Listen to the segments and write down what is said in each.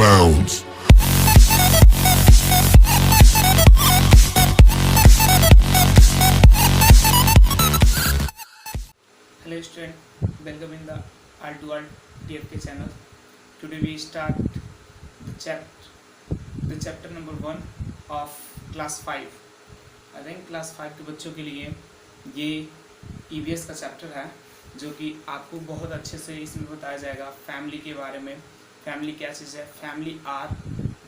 bounds. Hello student, welcome in the All to All TFK channel. Today we start the chapter number 1 of class 5. I think class 5 के बच्चों के लिए ये EVS का chapter है जो कि आपको बहुत अच्छे से इसमें बताया जाएगा फैमिली के बारे में। फैमिली क्या चीज़ है, फैमिली आर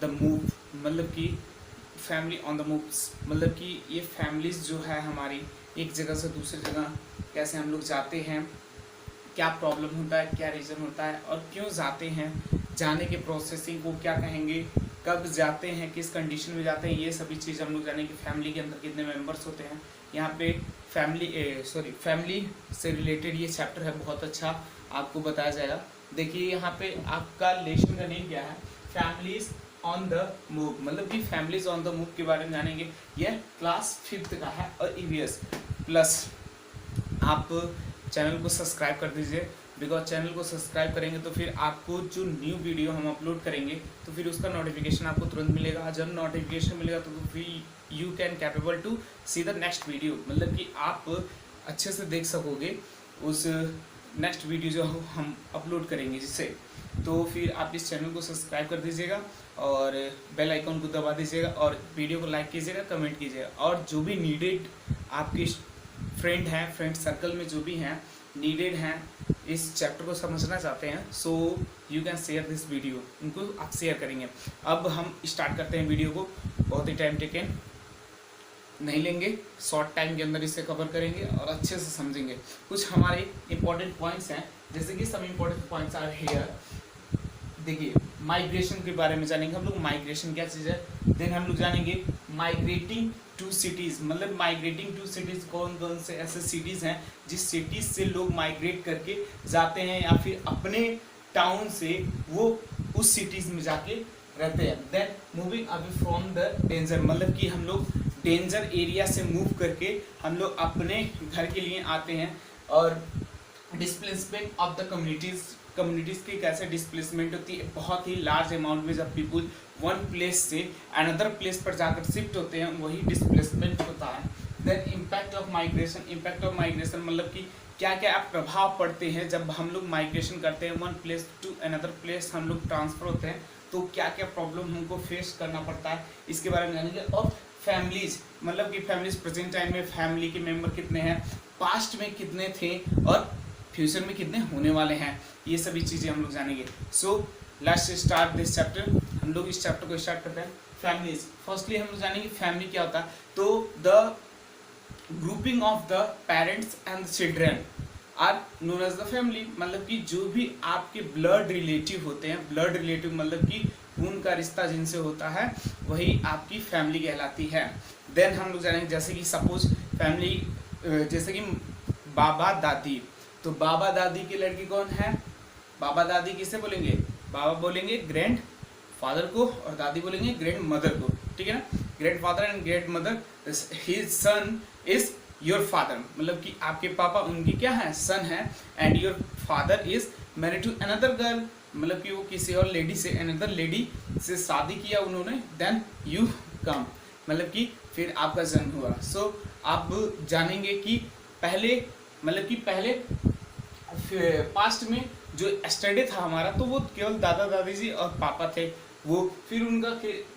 द मूव, मतलब कि फैमिली ऑन द मूव्स, मतलब कि ये फैमिलीज जो है हमारी एक जगह से दूसरी जगह कैसे हम लोग जाते हैं, क्या प्रॉब्लम होता है, क्या रीज़न होता है और क्यों जाते हैं, जाने के प्रोसेसिंग को क्या कहेंगे, कब जाते हैं, किस कंडीशन में जाते हैं, ये सभी चीज़ हम लोग जानेंगे। फैमिली के अंदर कितने मेंबर्स होते हैं, यहाँ पे फैमिली से रिलेटेड ये चैप्टर है, बहुत अच्छा आपको बताया जाएगा। देखिए यहाँ पे आपका लेसन का नेम क्या है, फैमिलीज ऑन द मूव, मतलब कि फैमिलीज ऑन द मूव के बारे में जानेंगे। यह क्लास 5th का है और EVS प्लस आप चैनल को सब्सक्राइब कर दीजिए, बिकॉज चैनल को सब्सक्राइब करेंगे तो फिर आपको जो न्यू वीडियो हम अपलोड करेंगे तो फिर उसका नोटिफिकेशन आपको तुरंत मिलेगा। जब नोटिफिकेशन मिलेगा तो फिर you can capable to see the next video, मतलब कि आप अच्छे से देख सकोगे उस नेक्स्ट वीडियो जो हम अपलोड करेंगे जिससे। तो फिर आप इस चैनल को सब्सक्राइब कर दीजिएगा और बेल आइकॉन को दबा दीजिएगा और वीडियो को लाइक कीजिएगा, कमेंट कीजिएगा। और जो भी नीडेड आपके फ्रेंड हैं, फ्रेंड सर्कल में जो भी हैं नीडेड हैं, इस चैप्टर को समझना चाहते हैं, so you can share this video, उनको आप शेयर करेंगे। अब हम स्टार्ट करते हैं वीडियो को, बहुत ही टाइम टेकन नहीं लेंगे, शॉर्ट टाइम के अंदर इसे कवर करेंगे और अच्छे से समझेंगे। कुछ हमारे इंपॉर्टेंट पॉइंट्स हैं, जैसे कि some important points are here. देखिए माइग्रेशन के बारे में जानेंगे हम लोग, माइग्रेशन क्या चीज़ है। देन हम लोग जानेंगे माइग्रेटिंग टू सिटीज़, मतलब माइग्रेटिंग टू सिटीज़ कौन कौन से ऐसे सिटीज़ हैं जिस सिटीज़ से लोग माइग्रेट करके जाते हैं या फिर अपने टाउन से वो उस सिटीज़ में जाके रहते हैं। Then moving away from the danger, मतलब कि हम लोग डेंजर एरिया से मूव करके हम लोग अपने घर के लिए आते हैं। और डिस्प्लेसमेंट ऑफ द कम्युनिटीज़ की कैसे डिस्प्लेसमेंट होती है, बहुत ही लार्ज अमाउंट में जब पीपुल वन प्लेस से अनदर प्लेस पर जाकर शिफ्ट होते हैं, वही डिस्प्लेसमेंट होता है। देन इम्पैक्ट ऑफ माइग्रेशन, मतलब कि क्या क्या प्रभाव पड़ते हैं जब हम लोग माइग्रेशन करते हैं, one place to another place हम लोग ट्रांसफ़र होते हैं, तो क्या क्या प्रॉब्लम हमको फेस करना पड़ता है, इसके बारे में जानेंगे। और फैमिलीज, मतलब कि फैमिलीज प्रेजेंट टाइम में फैमिली के मेंबर कितने हैं, पास्ट में कितने थे और फ्यूचर में कितने होने वाले हैं, ये सभी चीज़ें हम लोग जानेंगे। So let's start this chapter. हम लोग इस चैप्टर को स्टार्ट करते हैं। फैमिलीज, फर्स्टली हम लोग जानेंगे फैमिली क्या होता है। तो the grouping of the parents and children are known as the family, मतलब कि जो भी आपके ब्लड रिलेटिव होते हैं, ब्लड रिलेटिव मतलब कि खून का रिश्ता जिनसे होता है वही आपकी फैमिली कहलाती है। देन हम लोग जानेंगे जैसे कि सपोज फैमिली, जैसे कि बाबा दादी, तो बाबा दादी के लड़की कौन है, बाबा दादी किसे बोलेंगे, बाबा बोलेंगे ग्रैंड फादर को और दादी बोलेंगे ग्रैंड मदर को, ठीक है ना। Grandfather and grandmother, his son is your father, मतलब कि आपके पापा उनकी क्या है, सन है। And your father is married to another girl, मतलब कि वो किसी और लेडी से, अनदर लेडी से शादी किया उन्होंने। देन यू कम, मतलब कि फिर आपका जन्म हुआ। सो आप जानेंगे कि पहले, मतलब कि पहले पास्ट में जो स्टडी था हमारा तो वो केवल दादा दादी जी और पापा थे, वो फिर उनका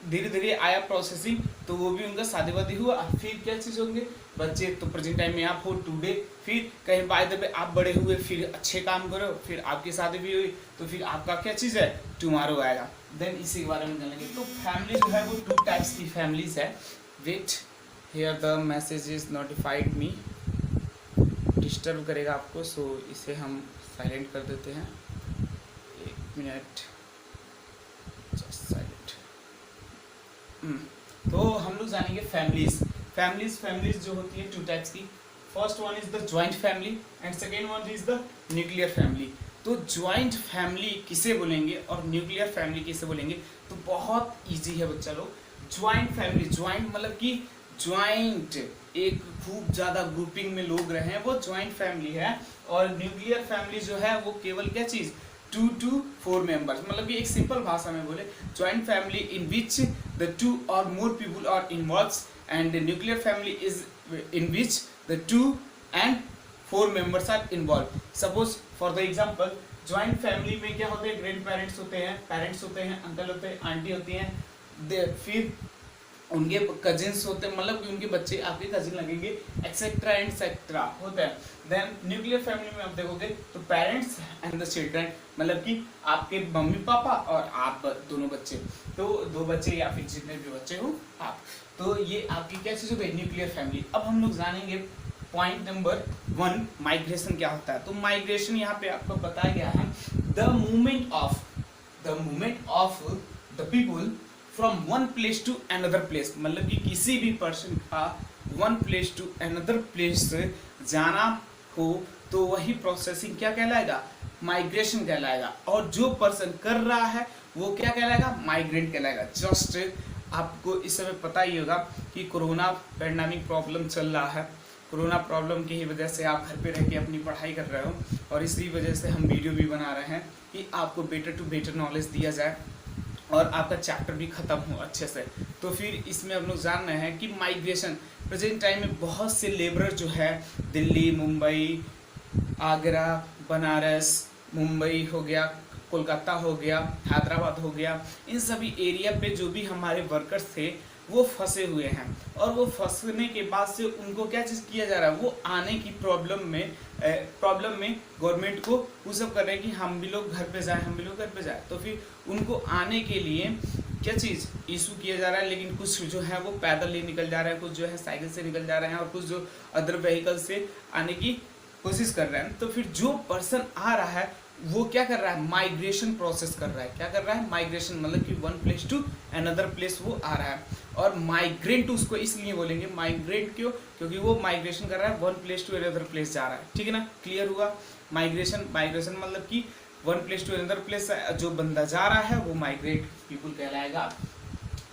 धीरे धीरे आया प्रोसेसिंग, तो वो भी उनका शादी वादी हुआ। फिर क्या चीज़ होंगे बच्चे, तो प्रेजेंट टाइम में आप हो टुडे, फिर कहीं बाय द वे आप बड़े हुए, फिर अच्छे काम करो, फिर आपकी शादी भी हुई, तो फिर आपका क्या चीज़ है, टुमारो आएगा। देन इसी के बारे में जानेंगे। तो फैमिली जो है वो 2 टाइप्स की फैमिलीज है। Wait here the message is notified me, disturb करेगा आपको, सो इसे हम साइलेंट कर देते हैं। 1 मिनट जस्ट साइलेंट। तो हम लोग जानेंगे फैमिलीज जो होती है 2 टाइप्स की। First one is the joint family and second one is the nuclear family. तो ज्वाइंट फैमिली किसे बोलेंगे और न्यूक्लियर फैमिली किसे बोलेंगे, तो बहुत ईजी है बच्चा लोग। ज्वाइंट फैमिली, ज्वाइंट मतलब कि ज्वाइंट एक खूब ज़्यादा ग्रुपिंग में लोग रहे हैं, वो ज्वाइंट फैमिली है। और न्यूक्लियर फैमिली जो है वो केवल क्या चीज़, 2 to 4 members, मतलब कि एक सिंपल भाषा में बोले joint family in which the 2 or more people are involved, and the nuclear family is in which the 2 and 4 members are involved. Suppose for the example, joint family में क्या होते हैं, ग्रैंड पेरेंट्स होते हैं, parents होते हैं, uncle होते हैं, आंटी होती हैं, फिर उनके कजिन्स होते हैं, मतलब कि उनके बच्चे आपके कजिन लगेंगे, एक्सेट्रा एंड सेट्रा होता है. देन न्यूक्लियर फैमिली में आप देखोगे तो पेरेंट्स एंड द चिल्ड्रन, मतलब कि आपके मम्मी पापा और आप दोनों बच्चे, तो 2 बच्चे या फिर जितने भी बच्चे हो आप, तो ये आपकी क्या चीज़ हो गई, न्यूक्लियर फैमिली. अब हम लोग जानेंगे पॉइंट नंबर 1, माइग्रेशन क्या होता है. तो माइग्रेशन यहाँ पे आपको बताया गया है, the movement of the people from one place to another place, मतलब कि किसी भी पर्सन का one place to another place जाना हो तो वही प्रोसेसिंग क्या कहलाएगा, माइग्रेशन कहलाएगा. और जो पर्सन कर रहा है वो क्या कहलाएगा, माइग्रेंट कहलाएगा. जस्ट आपको इस समय पता ही होगा कि कोरोना पैंडेमिक प्रॉब्लम चल रहा है. कोरोना प्रॉब्लम की ही वजह से आप घर पे रह के अपनी पढ़ाई कर रहे हो, और इसी वजह से हम वीडियो भी बना रहे हैं कि आपको बेटर टू बेटर नॉलेज दिया जाए और आपका चैप्टर भी ख़त्म हो अच्छे से. तो फिर इसमें हम लोग जान रहे हैं कि माइग्रेशन प्रेजेंट टाइम में बहुत से लेबरर जो है दिल्ली, मुंबई, आगरा, बनारस, मुंबई हो गया, कोलकाता हो गया, हैदराबाद हो गया, इन सभी एरिया पे जो भी हमारे वर्कर्स थे वो फंसे हुए हैं. और वो फंसने के बाद से उनको क्या चीज़ किया जा रहा है, वो आने की प्रॉब्लम में गवर्नमेंट को वो सब कर रहे हैं कि हम भी लोग घर पे जाएं. तो फिर उनको आने के लिए क्या चीज़ इशू किया जा रहा है. लेकिन कुछ जो है वो पैदल ही निकल जा रहे हैं, कुछ जो है साइकिल से निकल जा रहे हैं, और कुछ जो अदर व्हीकल से आने की कोशिश कर रहे हैं. तो फिर जो पर्सन आ रहा है वो क्या कर रहा है, माइग्रेशन प्रोसेस कर रहा है. क्या कर रहा है, माइग्रेशन, मतलब कि one place to another place वो आ रहा है. और माइग्रेंट उसको इसलिए बोलेंगे माइग्रेंट, क्यों, क्योंकि वो माइग्रेशन कर रहा है, one place to another place जा रहा है. ठीक है ना, क्लियर हुआ. माइग्रेशन मतलब कि one place to another place जो बंदा जा रहा है वो माइग्रेट पीपुल कहलाएगा.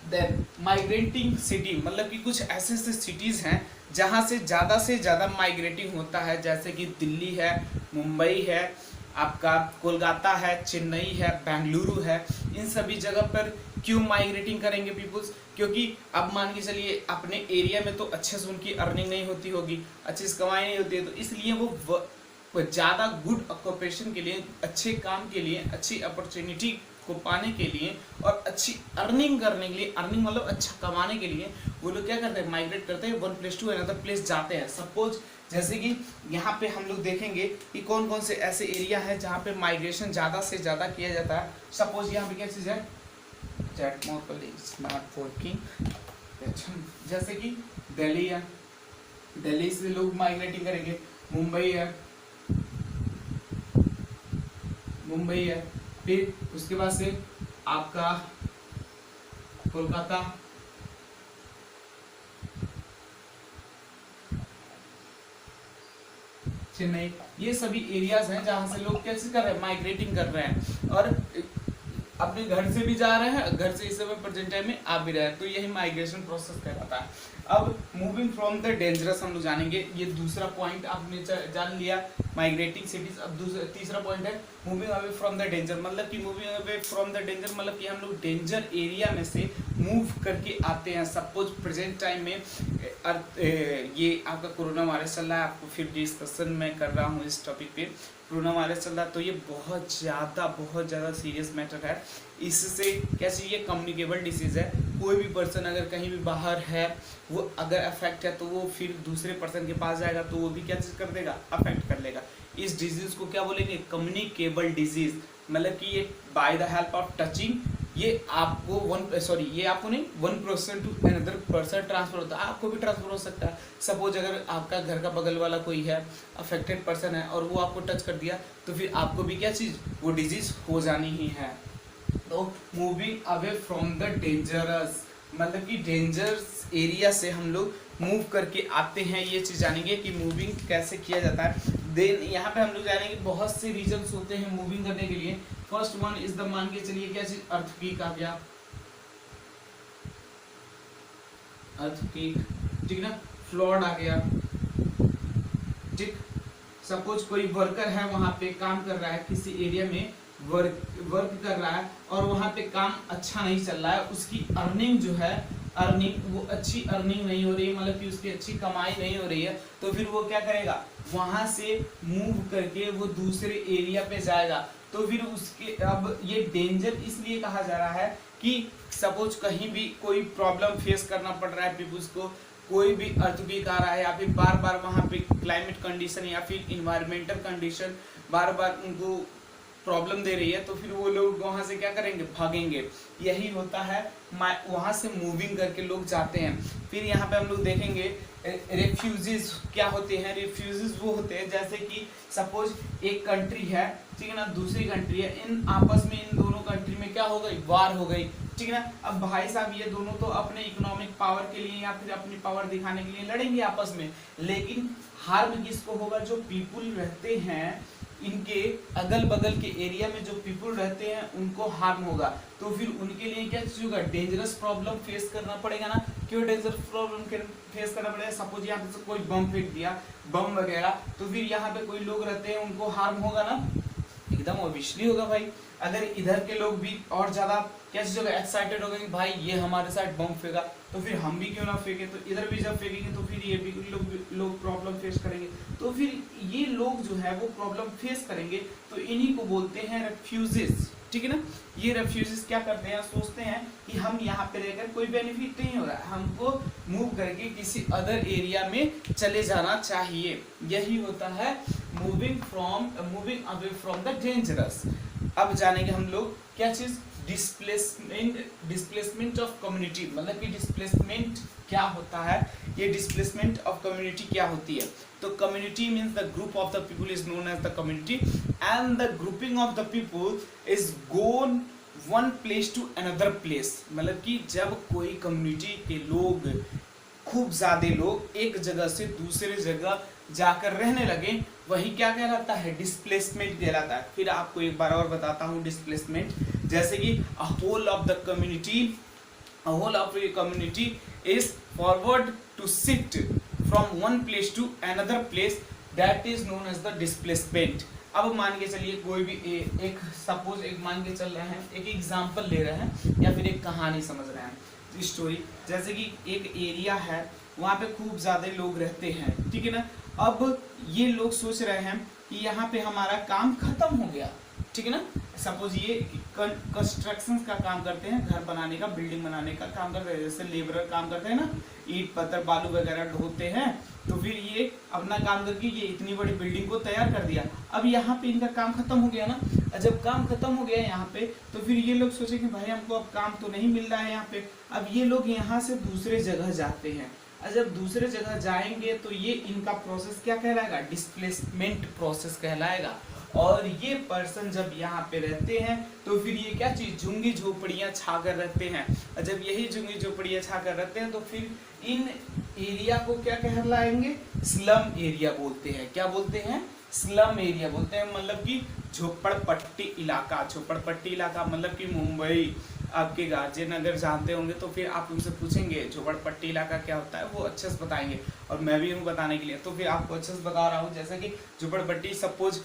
देन माइग्रेटिंग सिटी, मतलब कि कुछ ऐसे सिटीज़ हैं जहाँ से ज़्यादा माइग्रेटिंग होता है, जैसे कि दिल्ली है, मुंबई है, आपका कोलकाता है, चेन्नई है, बेंगलुरु है. इन सभी जगह पर क्यों माइग्रेटिंग करेंगे पीपुल्स, क्योंकि अब मान के चलिए अपने एरिया में तो अच्छे से उनकी अर्निंग नहीं होती होगी, अच्छे से कमाई नहीं होती है, तो इसलिए वो ज़्यादा गुड ऑक्यूपेशन के लिए, अच्छे काम के लिए, अच्छी अपॉर्चुनिटी को पाने के लिए और अच्छी अर्निंग करने के लिए, अर्निंग मतलब अच्छा कमाने के लिए वो लोग क्या करते हैं, माइग्रेट करते हैं, one place to another place जाते हैं. सपोज जैसे कि यहाँ पे हम लोग देखेंगे कि कौन कौन से ऐसे एरिया है जहाँ पे माइग्रेशन ज़्यादा से ज़्यादा किया जाता है. सपोज यहाँ पे क्या चीज़ है, चैट मोड स्मार्ट वर्किंग, जैसे कि दिल्ली है, दिल्ली से लोग माइग्रेटिंग करेंगे, मुंबई है, फिर उसके बाद से आपका कोलकाता, चेन्नई, ये सभी एरियाज हैं जहां से लोग कैसे कर रहे हैं, माइग्रेटिंग कर रहे हैं और अपने घर से भी जा रहे हैं, घर से इस समय प्रेजेंट टाइम में आ भी रहे हैं. तो यही माइग्रेशन प्रोसेस कहलाता है. अब मूविंग फ्रॉम द डेंजरस हम लोग जानेंगे. ये दूसरा पॉइंट आपने जान लिया, माइग्रेटिंग सिटीज. अब तीसरा पॉइंट है moving away from the danger, मतलब कि moving away from the danger मतलब कि हम लोग डेंजर एरिया में से मूव करके आते हैं. सपोज प्रेजेंट टाइम में ये आपका कोरोना वायरस चल रहा है, आपको फिर डिस्कशन मैं कर रहा हूँ इस टॉपिक पे. कोरोना वायरस चल रहा है तो ये बहुत ज़्यादा सीरियस मैटर है. इससे क्या चीज़, ये कम्युनिकेबल डिसीज़ है. कोई भी पर्सन अगर कहीं भी बाहर है, वो अगर अफेक्ट है तो वो फिर दूसरे पर्सन के पास जाएगा तो वो भी क्या चीज़ कर देगा, अफेक्ट कर लेगा. इस डिजीज़ को क्या बोलेंगे, कम्युनिकेबल डिजीज़. मतलब कि ये by the help of touching, ये आपको आपको नहीं, one person to another person transfer होता है. आपको भी ट्रांसफर हो सकता है. सपोज अगर आपका घर का बगल वाला कोई है, अफेक्टेड पर्सन है, और वो आपको टच कर दिया तो फिर आपको भी क्या चीज़, वो डिजीज़ हो जानी ही है. तो moving away from the dangerous, मतलब कि डेंजरस एरिया से हम लोग मूव करके आते हैं. ये चीज़ जानेंगे कि मूविंग कैसे किया जाता है. देन यहाँ पे हम लोग जानेंगे बहुत से रीजन्स होते हैं मूविंग करने के लिए. फर्स्ट वन इज द, मान के चलिए क्या चीज, अर्थक्वेक आ गया, अर्थक्वेक, ठीक ना, फ्लड आ गया. ठीक, सपोज कोई वर्कर है वहां पे काम कर रहा है किसी एरिया में, वर्क कर रहा है और वहाँ पे काम अच्छा नहीं चल रहा है, उसकी अर्निंग जो है अर्निंग वो अच्छी अर्निंग नहीं हो रही है, मतलब कि उसकी अच्छी कमाई नहीं हो रही है, तो फिर वो क्या करेगा, वहां से मूव करके वो दूसरे एरिया पे जाएगा। तो फिर उसके अब ये डेंजर इसलिए कहा जा रहा है कि सपोज कहीं भी कोई प्रॉब्लम फेस करना पड़ रहा है पीपुल्स को, कोई भी अर्थक्वेक आ रहा है या फिर बार बार वहाँ पे क्लाइमेट कंडीशन या फिर इन्वायरमेंटल कंडीशन बार बार उनको प्रॉब्लम दे रही है, तो फिर वो लोग वहां से क्या करेंगे, भागेंगे। यही होता है, वहां से मूविंग करके लोग जाते हैं। फिर यहाँ पे हम लोग देखेंगे रेफ्यूजीज क्या होते हैं। रेफ्यूजीज वो होते हैं जैसे कि सपोज एक कंट्री है, ठीक है ना, दूसरी कंट्री है, इन आपस में इन दोनों कंट्री में क्या हो गई, वार हो गई, ठीक है ना। अब भाई साहब ये दोनों तो अपने इकोनॉमिक पावर के लिए या फिर अपनी पावर दिखाने के लिए लड़ेंगे आपस में, लेकिन हार्म किसको होगा, जो पीपुल रहते हैं इनके अगल बगल के एरिया में जो पीपुल रहते हैं उनको हार्म होगा। तो फिर उनके लिए क्या चीज होगा, डेंजरस प्रॉब्लम फेस करना पड़ेगा ना। क्यों डेंजरस प्रॉब्लम फेस करना पड़ेगा, सपोज यहाँ पे कोई बम फेंक दिया, बम वगैरह, तो फिर यहाँ पे कोई लोग रहते हैं उनको हार्म होगा ना, एकदम ऑब्वियसली होगा भाई। अगर इधर के लोग भी और ज्यादा क्या चीज होगा, एक्साइटेड हो गए कि भाई ये हमारे साथ बम फेंका, तो फिर हम भी क्यों ना फेंके, तो इधर भी जब फेंकेंगे तो फिर ये भी लोग प्रॉब्लम फेस करेंगे, तो फिर ये लोग जो है वो प्रॉब्लम फेस करेंगे। तो इन्हीं को बोलते हैं रेफ्यूजीज, ठीक है ना। ये रेफ्यूजीज क्या करते हैं, सोचते हैं कि हम यहाँ पे रहकर कोई बेनिफिट नहीं हो रहा है, हमको मूव करके किसी अदर एरिया में चले जाना चाहिए। यही होता है moving away from the dangerous. अब जानेंगे हम लोग क्या चीज, डिस्प्लेसमेंट ऑफ कम्युनिटी, मतलब कि डिस्प्लेसमेंट क्या होता है, ये डिस्प्लेसमेंट ऑफ कम्युनिटी क्या होती है। तो community means the group of the people is known as the community and the grouping of the people is gone one place to another place. मतलब कि जब कोई कम्युनिटी के लोग, खूब ज्यादा लोग एक जगह से दूसरे जगह जाकर रहने लगे, वही क्या कहलाता है, डिस्प्लेसमेंट कहलाता है। फिर आपको एक बार और बताता हूँ डिस्प्लेसमेंट, जैसे कि a whole of a community is forward to shift from one place to another place, that is known as the displacement। अब मान के चलिए कोई भी एक सपोज एक मान के चल रहे हैं, एक एग्जांपल ले रहे हैं या फिर एक कहानी समझ रहे हैं, स्टोरी। जैसे कि एक एरिया है, वहाँ पे खूब ज्यादा लोग रहते हैं, ठीक है ना। अब ये लोग सोच रहे हैं कि यहाँ पे हमारा काम खत्म हो गया, ठीक है ना। सपोज ये कंस्ट्रक्शन का काम करते हैं, घर बनाने का, बिल्डिंग बनाने का काम करते हैं, जैसे लेबरर काम करते हैं ना, ईंट पत्थर बालू वगैरह ढोते हैं, तो फिर ये अपना काम करके ये इतनी बड़ी बिल्डिंग को तैयार कर दिया। अब यहाँ पे इनका काम खत्म हो गया ना। जब काम खत्म हो गया यहाँ पे, तो फिर ये लोग सोचे कि भाई हमको अब काम तो नहीं मिल रहा है यहाँ पे। अब ये लोग यहाँ से दूसरे जगह जाते हैं, और जब दूसरे जगह जाएंगे तो ये इनका प्रोसेस क्या कहलाएगा, डिस्प्लेसमेंट प्रोसेस कहलाएगा। और ये पर्सन जब यहाँ पे रहते हैं तो फिर ये क्या चीज, झुग्गी झोपड़ियाँ छा कर रहते हैं। और जब यही झुग्गी झोपड़ियाँ छा कर रहते हैं तो फिर इन एरिया को क्या कहलाएंगे, स्लम एरिया बोलते हैं। क्या बोलते हैं, स्लम एरिया बोलते हैं। मतलब कि झोपड़पट्टी इलाका। झोपड़पट्टी इलाका मतलब कि मुंबई, आपके गार्जियन अगर जानते होंगे तो फिर आप उनसे पूछेंगे झोपड़पट्टी इलाका क्या होता है, वो अच्छे से बताएंगे। और मैं भी हूँ बताने के लिए, तो फिर आपको अच्छे से बता रहा हूँ। जैसे कि झोपड़पट्टी, सपोज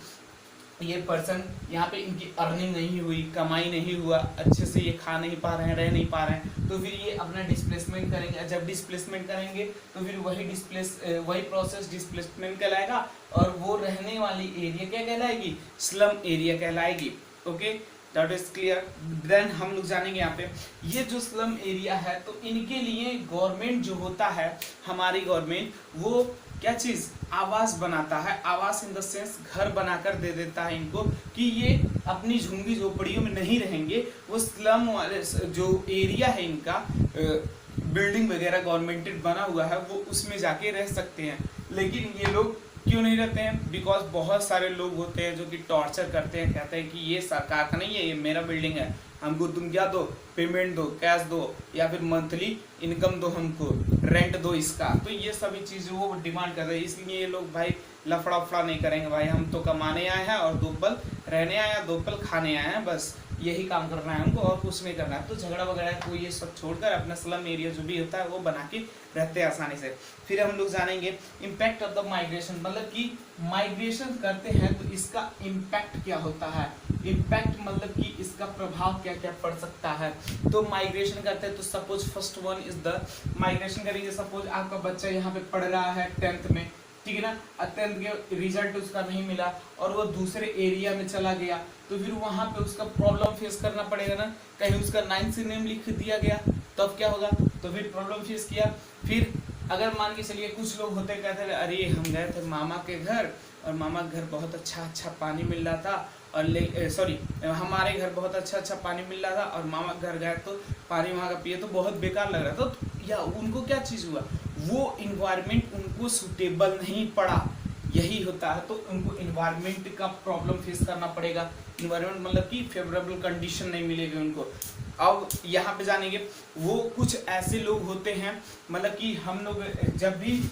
ये पर्सन यहाँ पे इनकी अर्निंग नहीं हुई, कमाई नहीं हुआ, अच्छे से ये खा नहीं पा रहे हैं, रह नहीं पा रहे हैं, तो फिर ये अपना डिस्प्लेसमेंट करेंगे। जब डिस्प्लेसमेंट करेंगे तो फिर वही प्रोसेस डिस्प्लेसमेंट कहलाएगा, और वो रहने वाली एरिया क्या कहलाएगी, स्लम एरिया कहलाएगी। Okay, that is clear. देन हम लोग जानेंगे यहाँ पे ये जो स्लम एरिया है, तो इनके लिए गवर्नमेंट जो होता है, हमारी गवर्नमेंट, वो क्या चीज, आवास बनाता है। आवास इन द सेंस घर बनाकर दे देता है इनको, कि ये अपनी झुग्गी झोपड़ियों में नहीं रहेंगे, वो स्लम वाले जो एरिया है इनका, बिल्डिंग वगैरह गवर्नमेंटेड बना हुआ है, वो उसमें जाके रह सकते हैं। लेकिन ये लोग क्यों नहीं रहते हैं, बिकॉज बहुत सारे लोग होते हैं जो कि टॉर्चर करते हैं, कहते हैं कि ये सरकार का नहीं है, ये मेरा बिल्डिंग है, हमको तुम क्या दो, पेमेंट दो, कैश दो, या फिर मंथली इनकम दो, हमको रेंट दो इसका। तो ये सभी चीज़ें वो डिमांड कर रहे हैं, इसलिए ये लोग भाई लफड़ा उफड़ा नहीं करेंगे, भाई हम तो कमाने आए हैं और 2 पल रहने आए हैं, 2 पल खाने आए हैं, बस यही काम करना है उनको और कुछ नहीं करना है। तो झगड़ा वगैरह कोई ये सब छोड़कर अपना स्लम एरिया जो भी होता है वो बना के रहते हैं आसानी से। फिर हम लोग जानेंगे इम्पैक्ट ऑफ द माइग्रेशन, मतलब कि माइग्रेशन करते हैं तो इसका इम्पैक्ट क्या होता है। इम्पैक्ट मतलब कि इसका प्रभाव क्या क्या पड़ सकता है। तो माइग्रेशन करते हैं तो suppose first one is the migration करेंगे। सपोज आपका बच्चा यहाँ पे पढ़ रहा है 10th में, ठीक है ना, 10th के रिजल्ट उसका नहीं मिला और वो दूसरे एरिया में चला गया, तो फिर वहाँ पे उसका प्रॉब्लम फेस करना पड़ेगा ना। कहीं उसका 9th से नेम लिख दिया गया तो अब क्या होगा, तो फिर प्रॉब्लम फेस किया। फिर अगर मान के चलिए कुछ लोग होते कहते हैं अरे हम गए थे मामा के घर और मामा के घर बहुत अच्छा पानी मिल रहा था और हमारे घर बहुत अच्छा पानी मिल रहा था और मामा घर गए तो पानी वहाँ का पिए तो बहुत बेकार लग रहा था। तो या उनको क्या चीज़ हुआ, वो इन्वायरमेंट उनको सूटेबल नहीं पड़ा, यही होता है। तो उनको इन्वायरमेंट का प्रॉब्लम फेस करना पड़ेगा। इन्वायरमेंट मतलब कि फेवरेबल कंडीशन नहीं मिलेगी उनको। अब यहाँ पे जानेंगे वो कुछ ऐसे लोग होते हैं, मतलब कि हम लोग जब भी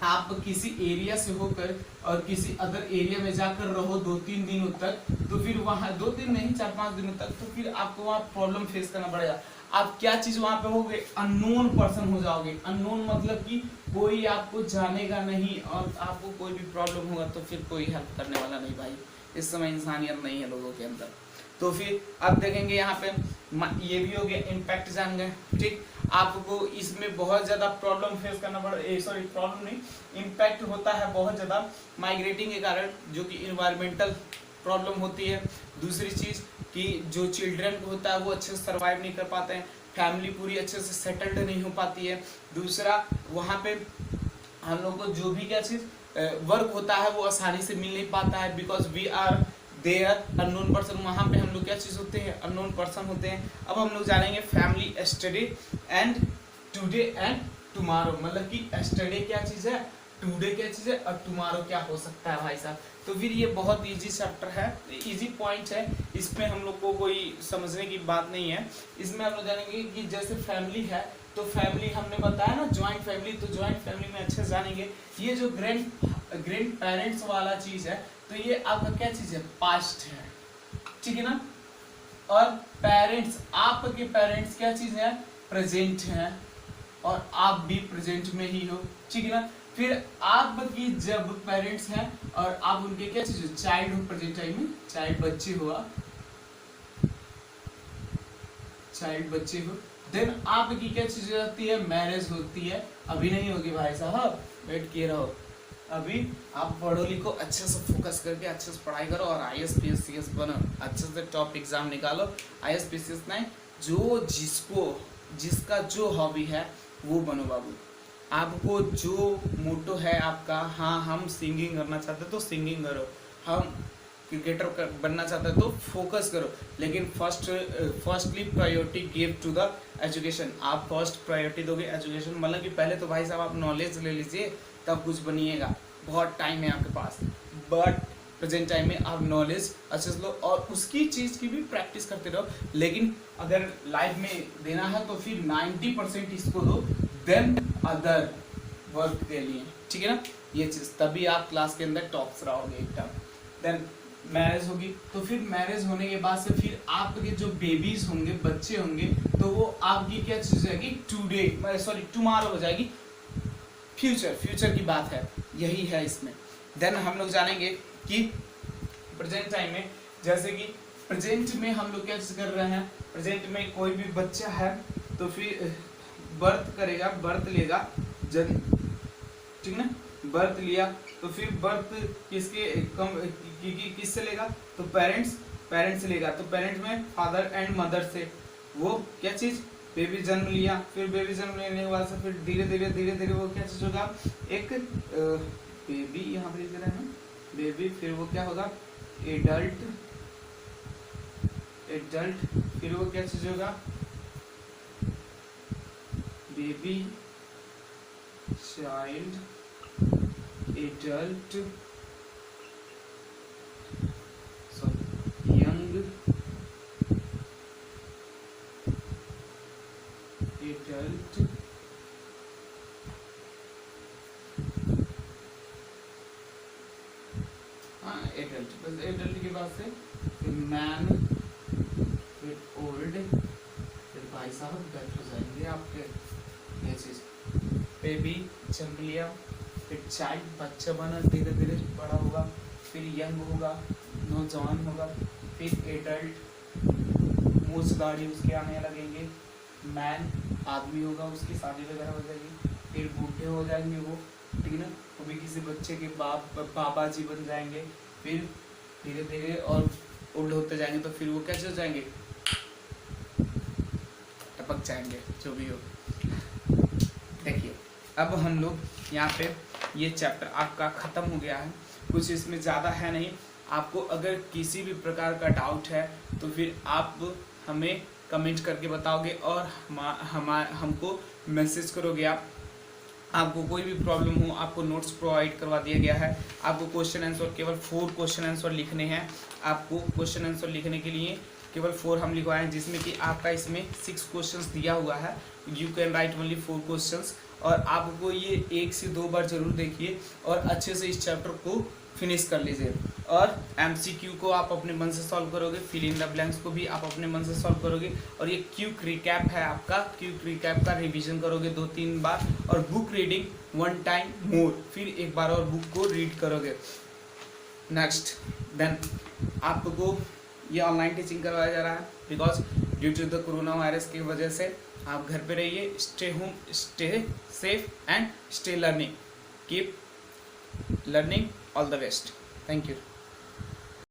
आप किसी एरिया से होकर और किसी अदर एरिया में जाकर रहो 2-3 दिनों तक, तो फिर वहाँ 2 दिन नहीं 4-5 दिनों तक, तो फिर आपको वहाँ प्रॉब्लम फेस करना पड़ेगा। आप क्या चीज़ वहाँ पे होगे, अननोन पर्सन हो जाओगे। अननोन मतलब कि कोई आपको जानेगा नहीं और आपको कोई भी प्रॉब्लम होगा तो फिर कोई हेल्प करने वाला नहीं भाई। इस समय इंसानियत नहीं है लोगों के अंदर। तो फिर अब देखेंगे यहाँ पे ये भी हो गया, इम्पैक्ट जान गए, ठीक। आपको इसमें बहुत ज़्यादा प्रॉब्लम फेस करना प्रॉब्लम नहीं, इम्पैक्ट होता है बहुत ज़्यादा माइग्रेटिंग के कारण, जो कि इन्वायरमेंटल प्रॉब्लम होती है। दूसरी चीज़ कि जो चिल्ड्रन को होता है वो अच्छे से सर्वाइव नहीं कर पाते हैं, फैमिली पूरी अच्छे से सेटल्ड नहीं हो पाती है। दूसरा वहाँ पे हम लोग को जो भी क्या चीज़ वर्क होता है वो आसानी से मिल नहीं पाता है, because we are there unknown person. वहाँ पे हम लोग क्या चीज़ होते हैं, अननोन पर्सन होते हैं। अब हम लोग जानेंगे family yesterday and today and tomorrow, मतलब कि एस्टरडे क्या चीज़ है, टुडे क्या चीज़ है और टुमारो क्या हो सकता है भाई साहब। तो फिर ये बहुत इजी चैप्टर है, इजी पॉइंट है, इसमें हम लोग को कोई समझने की बात नहीं है। इसमें हम लोग जानेंगे कि जैसे फैमिली है तो फैमिली हमने बताया ना ज्वाइंट फैमिली, तो ज्वाइंट फैमिली में अच्छे से जानेंगे। ये जो ग्रैंड पेरेंट्स वाला चीज़ है तो ये आपका क्या चीज़ है, पास्ट है, ठीक है ना। और पेरेंट्स, आपके पेरेंट्स क्या चीज़ है, प्रेजेंट है और आप भी प्रेजेंट में ही हो, ठीक है ना। फिर आपकी जब पेरेंट्स हैं और आप उनके क्या चीज़ हो, चाइल्ड हो, प्रेजेंट टाइम में चाइल्ड बच्चे हो, चाइल्ड बच्चे हो। देन आपकी क्या चीज़ होती है, मैरिज होती है। अभी नहीं होगी भाई साहब, वेट किए रहो। अभी आप पढ़ो लिखो, अच्छे से फोकस करके अच्छे से पढ़ाई करो और IAS PS CS बनो, अच्छे से टॉप एग्जाम निकालो। IAS PCS नहीं, जो जिसका जो हॉबी है वो बनो बाबू। आपको जो मोटो है आपका, हाँ हम सिंगिंग करना चाहते तो सिंगिंग करो, हम क्रिकेटर बनना चाहते हैं तो फोकस करो, लेकिन firstly priority give to the education. आप फर्स्ट प्रायोरिटी दोगे एजुकेशन, मतलब कि पहले तो भाई साहब आप नॉलेज ले लीजिए तब कुछ बनिएगा, बहुत टाइम है आपके पास। बट प्रेजेंट टाइम में आप नॉलेज अच्छे से लो और उसकी चीज़ की भी प्रैक्टिस करते रहो। लेकिन अगर लाइफ में देना है तो फिर 90% इसको दो, देन अदर वर्क के लिए, ठीक है ना। ये चीज़ तभी आप क्लास के अंदर टॉप्स रहोगे एकदम। देन मैरिज होगी, तो फिर मैरिज होने के बाद से फिर आपके जो बेबीज होंगे, बच्चे होंगे, तो वो आपकी क्या चीज़ जाएगी, टुमारो हो जाएगी, फ्यूचर की बात है, यही है इसमें। देन हम लोग जानेंगे कि प्रेजेंट टाइम में, जैसे कि प्रेजेंट में हम लोग क्या चीज़ कर रहे हैं, प्रेजेंट में कोई भी बच्चा है तो फिर बर्थ करेगा, बर्थ लेगा, जन, ठीक ना, बर्थ लिया तो फिर बर्थ किससे लेगा, तो पेरेंट्स से लेगा। तो पेरेंट्स में फादर एंड मदर से वो क्या चीज़, बेबी जन्म लिया, फिर बेबी जन्म लेने के बाद से फिर धीरे धीरे वो क्या चीज़ होगा, एक बेबी यहाँ पर लिख रहे हैं बेबी, फिर वो क्या होगा, एडल्ट, फिर वो क्या चीज़ होगा, baby, child, adult, young adult, हाँ एडल्ट, बस एडल्ट के बाद से ओल्ड, फिर भाई साहब डेथ हो जाएंगे आपके, ये चीज़। बेबी जन्म लिया, फिर चाइल्ड बच्चा बना, धीरे धीरे बड़ा होगा, फिर यंग होगा, नौजवान होगा, फिर एडल्ट, मूस गाड़ी उसके आने लगेंगे, मैन आदमी होगा, उसकी शादी वगैरह हो जाएगी, फिर बूढ़े हो जाएंगे वो, ठीक है ना, वो भी किसी बच्चे के बाबा जी बन जाएंगे, फिर धीरे धीरे और ओल्ड होते जाएंगे, तो फिर वो कैसे हो जाएंगे, टपक जाएंगे, जो भी हो। देखिए अब हम लोग यहाँ पे ये चैप्टर आपका ख़त्म हो गया है, कुछ इसमें ज़्यादा है नहीं। आपको अगर किसी भी प्रकार का डाउट है तो फिर आप हमें कमेंट करके बताओगे और हमको मैसेज करोगे। आपको कोई भी प्रॉब्लम हो, आपको नोट्स प्रोवाइड करवा दिया गया है। आपको क्वेश्चन आंसर केवल 4 क्वेश्चन आंसर लिखने हैं। आपको क्वेश्चन आंसर लिखने के लिए केवल 4 हम लिखवाए हैं, जिसमें कि आपका इसमें 6 क्वेश्चंस दिया हुआ है। You can write only 4 questions. और आपको ये 1 से 2 बार जरूर देखिए और अच्छे से इस चैप्टर को फिनिश कर लीजिए। और MCQ को आप अपने मन से सॉल्व करोगे, फिल इन द ब्लैंक्स को भी आप अपने मन से सॉल्व करोगे। और ये क्विक रिकैप है आपका, क्विक रिकैप का रिवीजन करोगे 2-3 बार। और बुक रीडिंग 1 टाइम मोर, फिर एक बार और बुक को रीड करोगे। नेक्स्ट देन आपको ये ऑनलाइन टीचिंग करवाया जा रहा है, because due to the corona virus की वजह से आप घर पे रहिए। Stay home, stay safe and stay learning, keep learning, all the best, thank you।